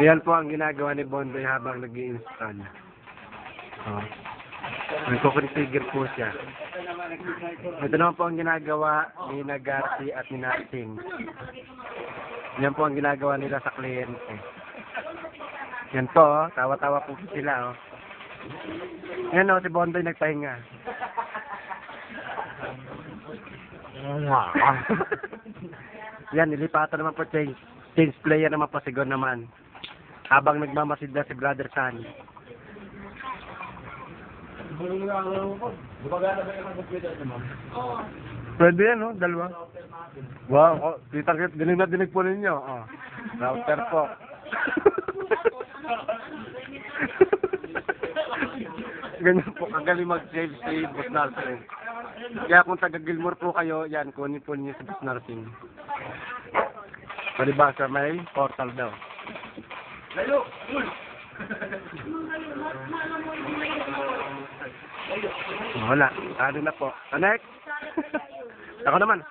Yan po ang ginagawa ni Bondoy habang nag-i-install. Oh. Nagko-configure po siya. Ito naman po ang ginagawa ni Nagarty at ni Narsing. Yan po ang ginagawa nila sa kliyente. Yan po, oh. Tawa-tawa po sila. Oh. Yan o, si Bondoy nagpahinga. Yan, nilipatan naman po change player naman po sigon naman. Habang nagmamasid na si Brother San. Pwede yan, no? Dalawa. Wow, kitang-kit, dinig na dinig po ninyo. Oh. Router po. Ganyan po, kagaling mag-save si Boss Narsing. Kaya kung taga-Gilmore po kayo, yan, kunin po ninyo si Boss Narsing. Palibasa, may portal daw. Layo! Wala, ano na po. Connect! Ako naman.